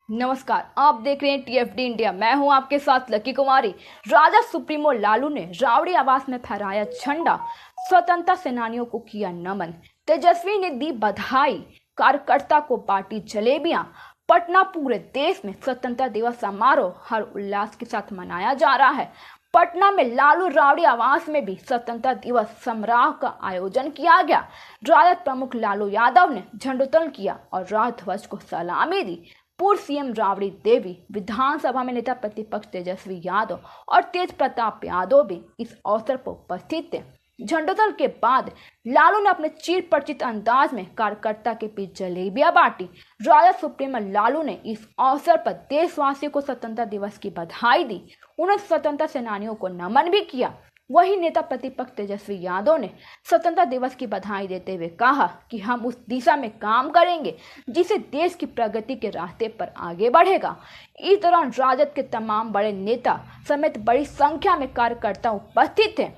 नमस्कार, आप देख रहे हैं टीएफडी इंडिया। मैं हूं आपके साथ लकी कुमारी। राजा सुप्रीमो लालू ने रावड़ी आवास में फहराया झंडा, स्वतंत्रता सेनानियों को किया नमन, तेजस्वी ने दी बधाई, कार्यकर्ता को बांटी जलेबियां। पटना पूरे देश में स्वतंत्रता दिवस समारोह हर उल्लास के साथ मनाया जा रहा है। पटना में लालू रावड़ी आवास में भी स्वतंत्रता दिवस समारोह का आयोजन किया गया। राजद प्रमुख लालू यादव ने झंडोत्तोलन किया और राजध्वज को सलामी दी। पूर्व सीएम राबड़ी देवी, विधानसभा में नेता प्रतिपक्ष तेजस्वी यादव और तेज प्रताप यादव भी इस अवसर पर उपस्थित थे। झंडोत्तोलन के बाद लालू ने अपने चिर परिचित अंदाज में कार्यकर्ता के बीच जलेबियां बांटी। राजा सुप्रीमो लालू ने इस अवसर पर देशवासियों को स्वतंत्रता दिवस की बधाई दी। उन्होंने स्वतंत्रता सेनानियों को नमन भी किया। वही नेता प्रतिपक्ष तेजस्वी यादव ने स्वतंत्रता दिवस की बधाई देते हुए कहा कि हम उस दिशा में काम करेंगे जिसे देश की प्रगति के रास्ते पर आगे बढ़ेगा। इस दौरान राजद के तमाम बड़े नेता समेत बड़ी संख्या में कार्यकर्ता उपस्थित थे।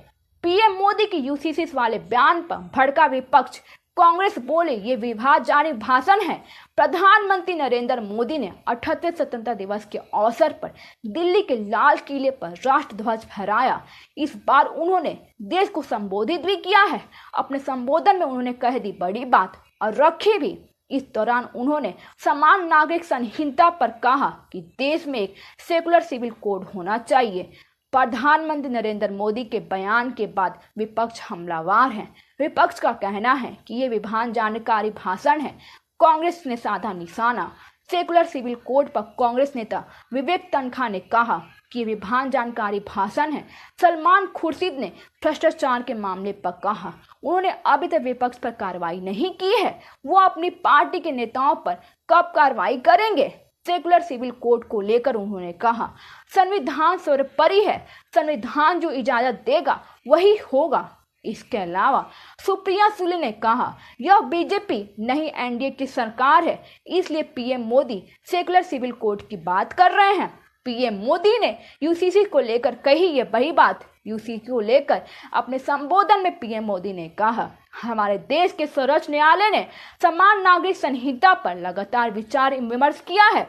पीएम मोदी की यूसीसी वाले बयान पर भड़का विपक्ष। कांग्रेस बोले ये विभाजनकारी भाषण है। प्रधानमंत्री नरेंद्र मोदी ने 78वें स्वतंत्रता दिवस के अवसर पर दिल्ली के लाल किले पर राष्ट्रध्वज फहराया। इस बार उन्होंने देश को संबोधित भी किया है। अपने संबोधन में उन्होंने कह दी बड़ी बात और रखी भी। इस दौरान उन्होंने समान नागरिक संहिता पर कहा कि देश में एक सेकुलर सिविल कोड होना चाहिए। प्रधानमंत्री नरेंद्र मोदी के बयान के बाद विपक्ष हमलावर है। विपक्ष का कहना है कि ये विभाजनकारी भाषण है। कांग्रेस ने साधा निशाना। सेकुलर सिविल कोड पर कांग्रेस नेता विवेक तन्खा ने कहा कि विभाजनकारी भाषण है। सलमान खुर्शीद ने भ्रष्टाचार के मामले पर कहा। उन्होंने अभी तक विपक्ष पर कार्रवाई नहीं की है। वो अपनी पार्टी के नेताओं पर कब कार्रवाई करेंगे? सेकुलर सिविल कोड को लेकर उन्होंने कहा, संविधान सर्वोपरि है। संविधान जो इजाजत देगा वही होगा। इसके अलावा सुप्रिया सुले ने कहा, यह बीजेपी नहीं एनडीए की सरकार है, इसलिए PM Modi secular civil code की बात कर रहे हैं। पीएम मोदी ने यूसीसी को लेकर कही ये वही बात। यूसीसी को लेकर अपने संबोधन में पीएम मोदी ने कहा, हमारे देश के सर्वोच्च न्यायालय ने समान नागरिक संहिता पर लगातार विचार विमर्श किया है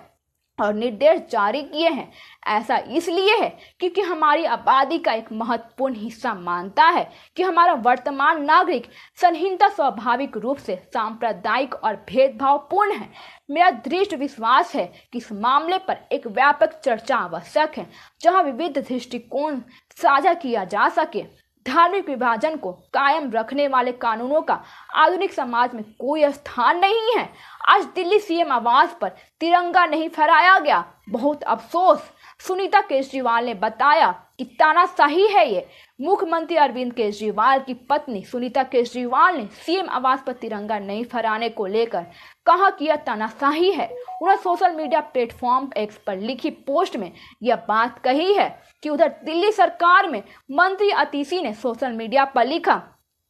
और निर्देश जारी किए हैं। ऐसा इसलिए है क्योंकि हमारी आबादी का एक महत्वपूर्ण हिस्सा मानता है कि हमारा वर्तमान नागरिक संहिता स्वाभाविक रूप से सांप्रदायिक और भेदभावपूर्ण है। मेरा दृढ़ विश्वास है कि इस मामले पर एक व्यापक चर्चा आवश्यक है, जहां विविध दृष्टिकोण साझा किया जा सके। धार्मिक विभाजन को कायम रखने वाले कानूनों का आधुनिक समाज में कोई स्थान नहीं है। आज दिल्ली सीएम आवास पर तिरंगा नहीं फहराया गया, बहुत अफसोस। सुनीता केजरीवाल ने बताया कि तानाशाही है ये। मुख्यमंत्री अरविंद केजरीवाल की पत्नी सुनीता केजरीवाल ने सीएम आवास पर तिरंगा नहीं फहराने को लेकर कहा कि यह तानाशाही है। उन्होंने सोशल मीडिया प्लेटफॉर्म एक्स पर लिखी पोस्ट में यह बात कही है कि उधर दिल्ली सरकार में मंत्री अतिशी ने सोशल मीडिया पर लिखा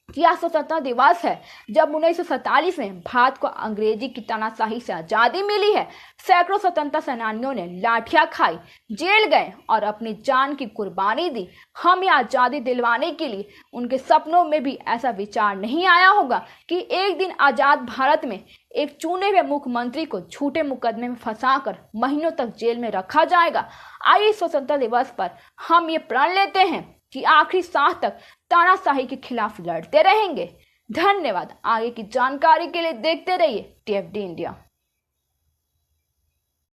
कि यह स्वतंत्रता दिवस है जब 1947 में भारत को अंग्रेजी की तानाशाही से आज़ादी मिली है। सैकड़ों स्वतंत्रता सेनानियों ने लाठियां खाई, जेल गए और अपनी जान की कुर्बानी दी। हम ये आज़ादी दिलवाने के लिए उनके सपनों में भी ऐसा विचार नहीं आया होगा कि एक दिन आज़ाद भारत में एक चुने हुए मुख्यमंत्री को झूठे मुकदमे में फंसाकर महीनों तक जेल में रखा जाएगा। आइए स्वतंत्रता दिवस पर हम ये प्रण लेते हैं कि आखिरी सांस तक तानाशाही के खिलाफ लड़ते रहेंगे। धन्यवाद। आगे की जानकारी के लिए देखते रहिए टीएफडी इंडिया।